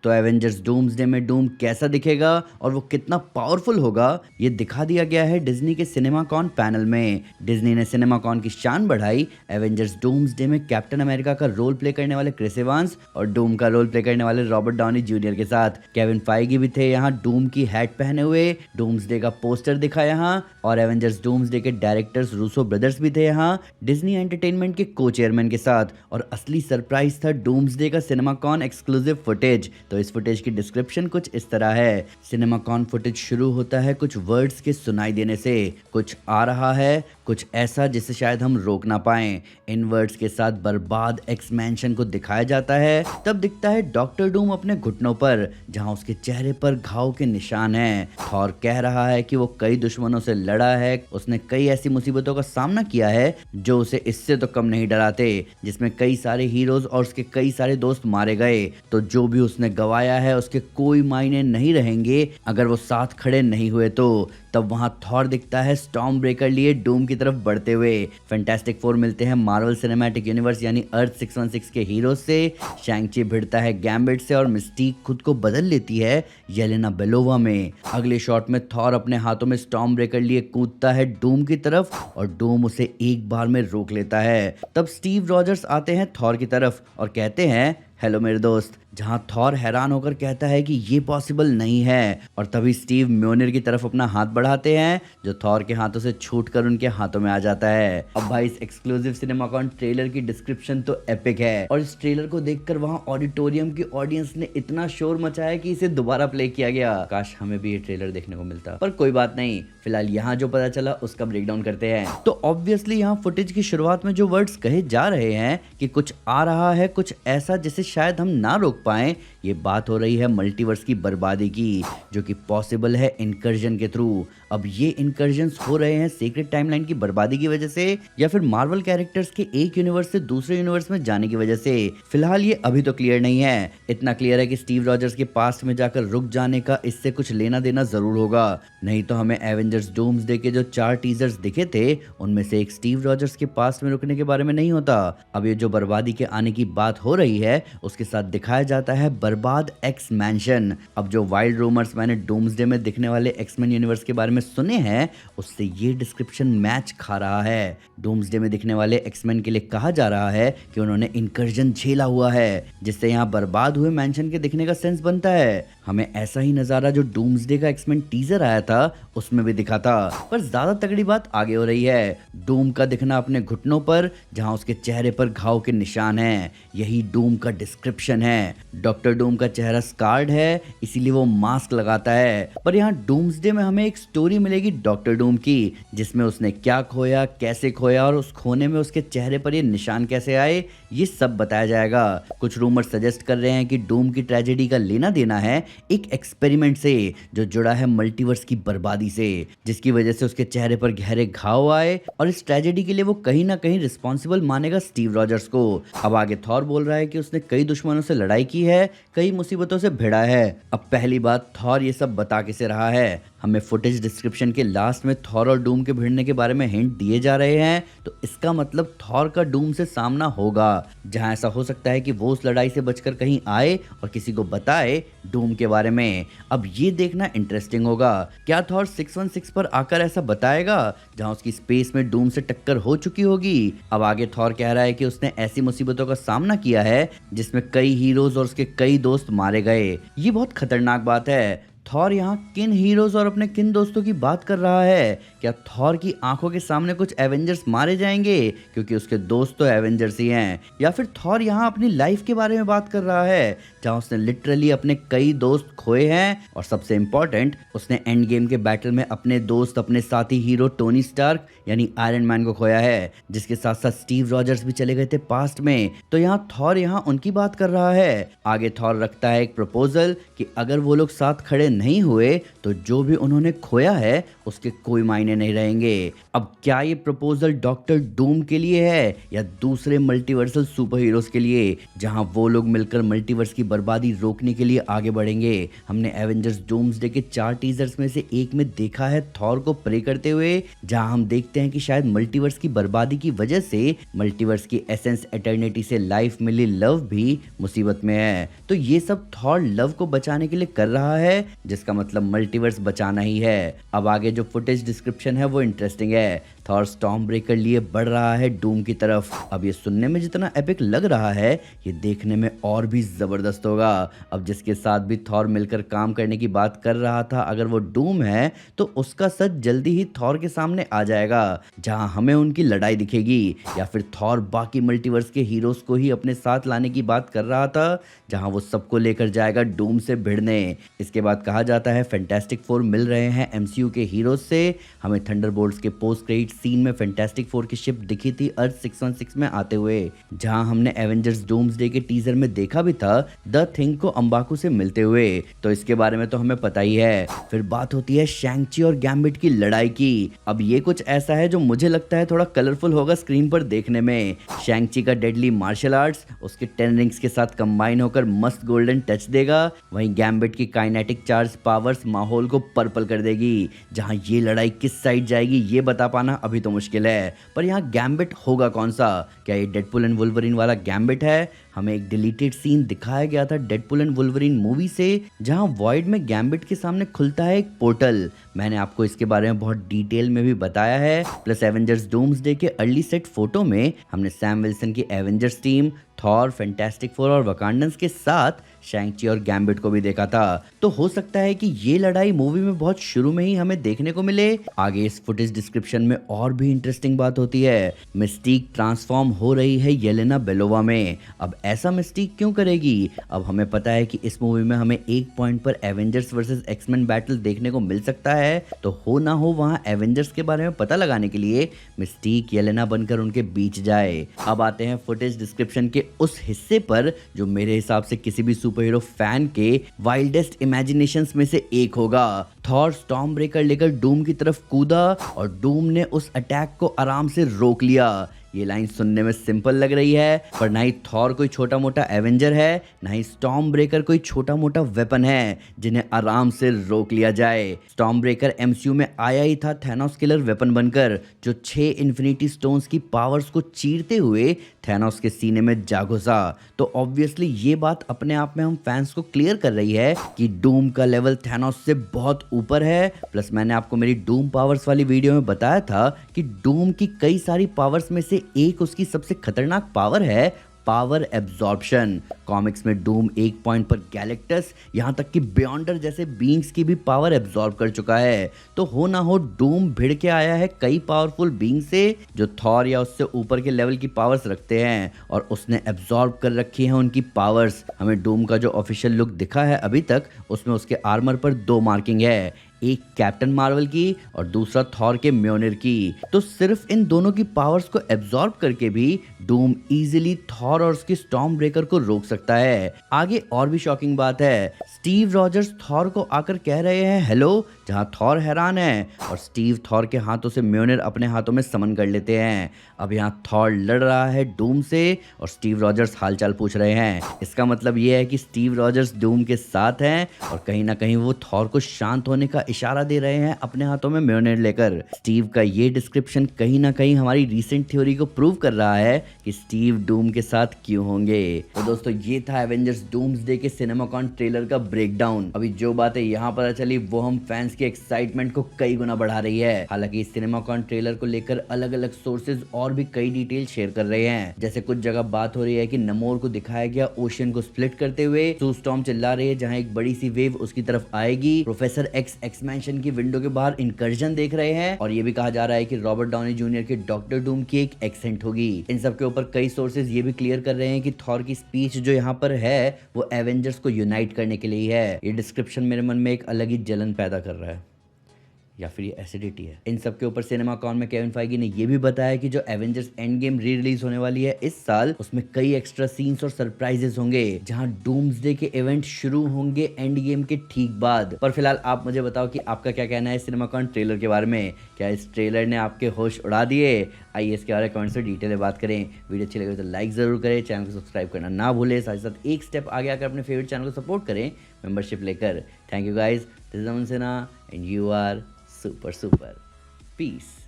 तो Avengers doomsday में डूम कैसा दिखेगा और वो कितना पावरफुल होगा, ये दिखा दिया गया है डिज्नी के सिनेमाकॉन पैनल में। डिज्नी ने सिनेमाकॉन की शान बढ़ाई एवेंजर्स डूम्सडे में कैप्टन अमेरिका का रोल प्ले करने वाले क्रिस एवांस और डूम का रोल प्ले करने वाले रॉबर्ट डाउनी जूनियर के साथ। केविन फाइगी भी थे यहाँ डूम की हैट पहने हुए। डूम्सडे का पोस्टर दिखा यहाँ और एवेंजर्स डूम्सडे के डायरेक्टर्स रूसो ब्रदर्स भी थे यहाँ डिज्नी एंटरटेनमेंट के को चेयरमैन के साथ। और असली सरप्राइज था डूम्सडे का सिनेमाकॉन एक्सक्लूसिव फुटेज। तो इस फुटेज की डिस्क्रिप्शन कुछ इस तरह है। सिनेमाकॉन फुटेज शुरू होता है कुछ वर्ड्स के सुनाई देने से। कुछ आ रहा है, कुछ ऐसा जिसे शायद हम रोक ना पाएं। इन वर्ड्स के साथ बर्बाद एक्स मैंशन को दिखाया जाता है। तब दिखता है डॉक्टर डूम अपने घुटनों पर, जहां उसके चेहरे पर घाव के निशान हैं। थॉर कह रहा है कि वो कई दुश्मनों से लड़ा है, उसने कई ऐसी मुसीबतों का सामना किया है जो उसे इससे तो कम नहीं डराते, जिसमें कई सारे हीरोज और उसके कई सारे दोस्त मारे गए। तो जो भी उसने गवाया है उसके कोई मायने नहीं रहेंगे अगर वो साथ खड़े नहीं हुए तो। तब वहां थॉर दिखता है स्टॉर्म ब्रेकर लिए डूम की तरफ बढ़ते हुए। फैंटास्टिक फोर मिलते हैं मार्वल सिनेमैटिक यूनिवर्स यानी अर्थ 616 के हीरो से। शैंग-ची भिड़ता है गैम्बिट से और मिस्टीक खुद को बदल लेती है येलेना बेलोवा में। अगले शॉट में थॉर अपने हाथों में स्टॉर्म ब्रेकर लिए कूदता है डूम की तरफ और डूम उसे एक बार में रोक लेता है। तब स्टीव रॉजर्स आते हैं थॉर की तरफ और कहते हैं हेलो मेरे दोस्त, जहां थॉर हैरान होकर कहता है कि ये पॉसिबल नहीं है। और तभी स्टीव म्योनिर की तरफ अपना हाथ बढ़ाते हैं जो थॉर के हाथों से छूटकर उनके हाथों में आ जाता है। अब भाई इस एक्सक्लूसिव सिनेमाकॉन ट्रेलर की डिस्क्रिप्शन तो एपिक है और इस ट्रेलर को देखकर वहां ऑडिटोरियम की ऑडियंस ने इतना शोर मचाया कि इसे दोबारा प्ले किया गया। काश हमें भी ये ट्रेलर देखने को मिलता, पर कोई बात नहीं। फिलहाल यहाँ जो पता चला उसका ब्रेकडाउन करते हैं। तो ऑब्वियसली यहाँ फुटेज की शुरुआत में जो वर्ड्स कहे जा रहे हैं कि कुछ आ रहा है, कुछ ऐसा जिसे शायद हम ना रोक पाए, ये बात हो रही है मल्टीवर्स की बर्बादी की, जो कि पॉसिबल है इनकर्जन के थ्रू। अब ये इनकर्जन्स हो रहे हैं सीक्रेट टाइमलाइन की बर्बादी की वजह से या फिर मार्वल कैरेक्टर्स के एक यूनिवर्स से दूसरे यूनिवर्स में जाने की वजह से। फिलहाल ये अभी तो क्लियर नहीं है। इतना क्लियर है कि स्टीव रॉजर्स के पास्ट में जाकर रुक जाने का इससे कुछ लेना देना जरूर होगा, नहीं तो हमें एवेंजर्स डूम्सडे के जो 4 टीजर्स दिखे थे उनमें से एक स्टीव रॉजर्स के पास्ट में रुकने के बारे में नहीं होता। अब ये जो बर्बादी के आने की बात हो रही है उसके साथ दिखाया जाता है बर्बाद एक्स मैंशन। अब जो वाइल्ड रूमर्स मैंने डूम्सडे में दिखने वाले एक्समैन यूनिवर्स के बारे में सुने हैं उससे ये डिस्क्रिप्शन मैच खा रहा है। डूम्सडे में दिखने वाले एक्समैन के लिए कहा जा रहा है कि उन्होंने इनकर्जन झेला हुआ है, जिससे यहाँ बर्बाद हुए मैंशन के दिखने का सेंस बनता है। हमें ऐसा ही नजारा जो डूम्सडे का एक्समैन टीजर आया था उसमें भी दिखा था, पर ज्यादा तगड़ी बात आगे हो रही है। डूम का दिखना अपने घुटनों पर, जहां उसके चेहरे पर घाव के निशान हैं, यही डूम का डिस्क्रिप्शन है। डॉक्टर डूम का चेहरा स्कार्ड है, इसीलिए वो मास्क लगाता है। पर यहाँ डूम्सडे में हमें एक स्टोरी मिलेगी डॉक्टर डूम की, जिसमें उसने क्या खोया, कैसे खोया और उस खोने में उसके चेहरे पर ये निशान कैसे आए, ये सब बताया जाएगा। कुछ रूमर सजेस्ट कर रहे हैं कि डूम की ट्रेजेडी का लेना देना है एक एक्सपेरिमेंट से जो जुड़ा है मल्टीवर्स की बर्बादी से, जिसकी वजह से उसके चेहरे पर गहरे घाव आए और इस ट्रेजेडी के लिए वो कहीं ना कहीं रिस्पॉन्सिबल मानेगा स्टीव रॉजर्स को। अब आगे थॉर बोल रहा है कि उसने कई दुश्मनों से लड़ाई की है, कई मुसीबतों से भिड़ा है। अब पहली बात, थॉर ये सब बता कैसे रहा है? हमें फुटेज डिस्क्रिप्शन के लास्ट में थॉर और डूम के भिड़ने के बारे में हिंट दिए जा रहे हैं, तो इसका मतलब थॉर का डूम से सामना होगा, जहां ऐसा हो सकता है कि वो उस लड़ाई से बचकर कहीं आए और किसी को बताए डूम के बारे में। अब ये देखना इंटरेस्टिंग होगा, क्या थॉर 616 पर आकर ऐसा बताएगा जहां उसकी स्पेस में डूम से टक्कर हो चुकी होगी। अब आगे थॉर कह रहा है कि उसने ऐसी मुसीबतों का सामना किया है जिसमें कई हीरोज और उसके कई दोस्त मारे गए। ये बहुत खतरनाक बात है। थॉर यहाँ किन हीरोज और अपने किन दोस्तों की बात कर रहा है? क्या थॉर की आंखों के सामने कुछ एवेंजर्स मारे जाएंगे क्योंकि उसके दोस्त तो एवेंजर्स ही हैं? या फिर थॉर यहाँ अपनी लाइफ के बारे में बात कर रहा है जहाँ उसने लिटरली अपने कई दोस्त खोए हैं और सबसे इंपॉर्टेंट उसने एंड गेम के बैटल में अपने दोस्त, अपने साथी हीरो टोनी स्टार्क यानी आयरन मैन को खोया है, जिसके साथ साथ स्टीव रॉजर्स भी चले गए थे पास्ट में। तो यहाँ थॉर यहाँ उनकी बात कर रहा है। आगे थॉर रखता है एक प्रपोजल कि अगर वो लोग साथ खड़े नहीं हुए तो जो भी उन्होंने खोया है उसके कोई मायने नहीं रहेंगे। अब क्या ये प्रपोजल डॉक्टर डूम के लिए है या दूसरे मल्टीवर्सल सुपर हीरोज के लिए, जहां वो लोग मिलकर मल्टीवर्स की बर्बादी रोकने के लिए आगे बढ़ेंगे। हमने एवेंजर्स डूम्सडे के 4 टीजर्स में से एक में देखा है थॉर को प्रे करते हुए, जहां हम देखते हैं कि शायद मल्टीवर्स की बर्बादी की वजह से मल्टीवर्स की एसेंस एटर्निटी से लाइफ मिली लव भी मुसीबत में है। तो ये सब थॉर लव को बचाने के लिए कर रहा है, जिसका मतलब मल्टीवर्स बचाना ही है। अब आगे जो फुटेज डिस्क्रिप्शन है वो इंटरेस्टिंग है। थॉर स्टॉर्म ब्रेकर लिए बढ़ रहा है डूम की तरफ। अब ये सुनने में जितना एपिक लग रहा है, ये देखने में और भी जबरदस्त होगा। अब जिसके साथ भी थॉर मिलकर काम करने की बात कर रहा था, अगर वो डूम है तो उसका सच जल्दी ही थॉर के सामने आ जाएगा, जहां हमें उनकी लड़ाई दिखेगी। या फिर थॉर बाकी मल्टीवर्स के हीरोज को ही अपने साथ लाने की बात कर रहा था, जहां वो सबको लेकर जाएगा डूम से भिड़ने। इसके बाद कहा जाता है फैंटास्टिक फोर मिल रहे हैं एमसीयू के हीरोज से। हमें थंडरबोल्ट्स के पोस्ट क्रेडिट सीन में फैंटास्टिक फोर की शिप दिखी थी अर्थ 616 में आते हुए, जहां हमने एवेंजर्स डूम्सडे के टीजर में देखा भी था द थिंग को अंबाकू से मिलते हुए। तो इसके बारे में तो हमें पता ही है। फिर बात होती है शैंग-ची और गैम्बिट की लड़ाई की। अब ये कुछ ऐसा है जो मुझे लगता है थोड़ा कलरफुल होगा स्क्रीन पर देखने में। शैंग-ची का डेडली मार्शल आर्ट्स उसके 10 रिंग्स के साथ कंबाइन होकर मस्त गोल्डन टच देगा, वहीं गैम्बिट की काइनेटिक चार्ज पावर्स माहौल को पर्पल कर देगी। जहां ये लड़ाई किस साइड जाएगी ये बता पाना अभी तो मुश्किल है, पर यहाँ गैम्बिट होगा कौन सा? क्या ये डेडपुल एंड वुल्वरीन वाला गैम्बिट है? हमें एक डिलीटेड सीन दिखाया गया था डेडपुल एंड वुल्वरीन मूवी से, जहां वॉइड में गैम्बिट के सामने खुलता है एक पोर्टल। मैंने आपको इसके बारे में बहुत डिटेल में भी बताया है। प्लस एवेंजर्स डूम्सडे के अर्ली सेट फोटो में हमने सैम विल्सन की Avengers team, Thor, fantastic four और वकांडन्स के साथ शैंग-ची और गैम्बिट को भी देखा था। तो हो सकता है कि ये लड़ाई मूवी में बहुत शुरू में ही हमें देखने को मिले। आगे इस फुटेज डिस्क्रिप्शन में और भी इंटरेस्टिंग बात होती है, मिस्टीक ट्रांसफॉर्म हो रही है येलेना बेलोवा में। अब ऐसा मिस्टीक क्यों करेगी? अब हमें पता है कि इस मूवी में हमें एक पॉइंट पर एवेंजर्स वर्सेस एक्समैन बैटल देखने को मिल सकता है, तो हो ना हो वहां एवेंजर्स के बारे में पता लगाने के लिए मिस्टीक येलेना बनकर उनके बीच जाए। अब आते हैं फुटेज डिस्क्रिप्शन के उस हिस्से पर जो मेरे हिसाब से किसी भी सुपर हीरो फैन के वाइल्डेस्ट इमेजिनेशंस में से एक होगा। थॉर स्टॉर्म ब्रेकर लेकर डूम की तरफ कूदा और डूम ने उस अटैक को आराम से रोक लिया। ये लाइन सुनने में सिंपल लग रही है, पर ना ही थॉर कोई छोटा मोटा एवेंजर है, ना ही स्टॉर्म ब्रेकर कोई छोटा मोटा वेपन है जिन्हें आराम से रोक लिया जाए। स्टॉर्म ब्रेकर एमसीयू में आया ही था थैनोस किलर वेपन बनकर, जो 6 इन्फिनिटी स्टोन्स की पावर्स को चीरते हुए थैनोस के सीने में जा घुसा। तो ऑब्वियसली ये बात अपने आप में हम फैंस को क्लियर कर रही है कि डूम का लेवल थैनोस से बहुत ऊपर है। प्लस मैंने आपको मेरी डूम पावर्स वाली वीडियो में बताया था कि डूम की कई सारी पावर्स में से एक उसकी सबसे खतरनाक पावर है पावर एब्जॉर्प्शन। कॉमिक्स में डूम एक पॉइंट पर गैलेक्टस, यहाँ तक कि बियॉन्डर जैसे बीइंग्स की भी पावर एब्जॉर्ब कर चुका है। तो हो ना हो डूम भिड़ के आया है कई पावरफुल बीइंग से जो थॉर या उससे ऊपर के लेवल की पावर्स रखते हैं, और उसने एब्जॉर्ब कर रखी है उनकी पावर्स। हमें डूम का जो ऑफिशियल लुक दिखा है अभी तक, उसमें उसके आर्मर पर 2 मार्किंग है, एक कैप्टन मार्वल की और दूसरा थॉर के म्योनिर की। तो सिर्फ इन दोनों की पावर्स को एब्जॉर्ब करके भी डूम इजीली थॉर और उसकी स्टॉर्म ब्रेकर को रोक सकता है। आगे और भी शॉकिंग बात है, स्टीव रॉजर्स थॉर को आकर कह रहे हैं हेलो, जहां थॉर हैरान है और स्टीव थॉर के हाथों से म्योनिर अपने हाथों में समन कर लेते हैं। अब यहाँ थॉर लड़ रहा है डूम से और स्टीव रॉजर्स हालचाल पूछ रहे हैं। इसका मतलब ये है कि स्टीव रॉजर्स डूम के साथ हैं और कहीं ना कहीं वो थॉर को शांत होने का इशारा दे रहे हैं अपने हाथों में म्योनिर लेकर। स्टीव का ये डिस्क्रिप्शन कहीं ना कहीं हमारी रीसेंट थ्योरी को प्रूव कर रहा है कि स्टीव डूम के साथ क्यों होंगे। तो दोस्तों ये था एवेंजर्स डूम्सडे के सिनेमाकॉन ट्रेलर का ब्रेकडाउन। अभी जो बातें यहाँ पता चली वो हम फैंस की एक्साइटमेंट को कई गुना बढ़ा रही है। हालांकि इस सिनेमाकॉन ट्रेलर को लेकर अलग अलग सोर्सेज और भी कई डिटेल शेयर कर रहे हैं। जैसे कुछ जगह बात हो रही है कि नमोर को दिखाया गया ओशियन को स्प्लिट करते हुए, सू स्टॉर्म चिल्ला रही है जहां एक बड़ी सी वेव उसकी तरफ आएगी, प्रोफेसर एक्स एक्समेंशन की विंडो के बाहर इनकर्जन देख रहे हैं, और ये भी कहा जा रहा है कि रॉबर्ट डाउनी जूनियर के डॉक्टर डूम की एक एक्सेंट होगी। इन सब के ऊपर कई सोर्सेज ये भी क्लियर कर रहे हैं कि थॉर की स्पीच जो यहाँ पर है वो एवेंजर्स को यूनाइट करने के लिए है। ये डिस्क्रिप्शन मेरे मन में एक अलग ही जलन पैदा कर रहा है। या फिर ये एसिडिटी है। इन सब के ऊपर सिनेमाकॉन में केविन फाइगी ने ये भी बताया कि जो Avengers end game re release होने वाली है इस साल, उसमें कई एक्स्ट्रा सीन्स और सरप्राइजेस होंगे, जहां डूम्सडे के इवेंट शुरू होंगे एंड गेम के ठीक बाद। पर फिलहाल आप मुझे बताओ कि आपका क्या कहना है सिनेमाकॉन ट्रेलर के बारे में। क्या इस ट्रेलर ने आपके होश उड़ा दिए? आइए इसके बारे में कमेंट्स में डिटेल में बात करें। वीडियो अच्छी लगे तो लाइक जरूर करें, चैनल को सब्सक्राइब करना ना भूलें, साथ ही साथ एक स्टेप आगे आकर अपने फेवरेट चैनल को सपोर्ट करें मेंबरशिप लेकर। Thank you guys, this is Aman Sinha and you are super. Peace.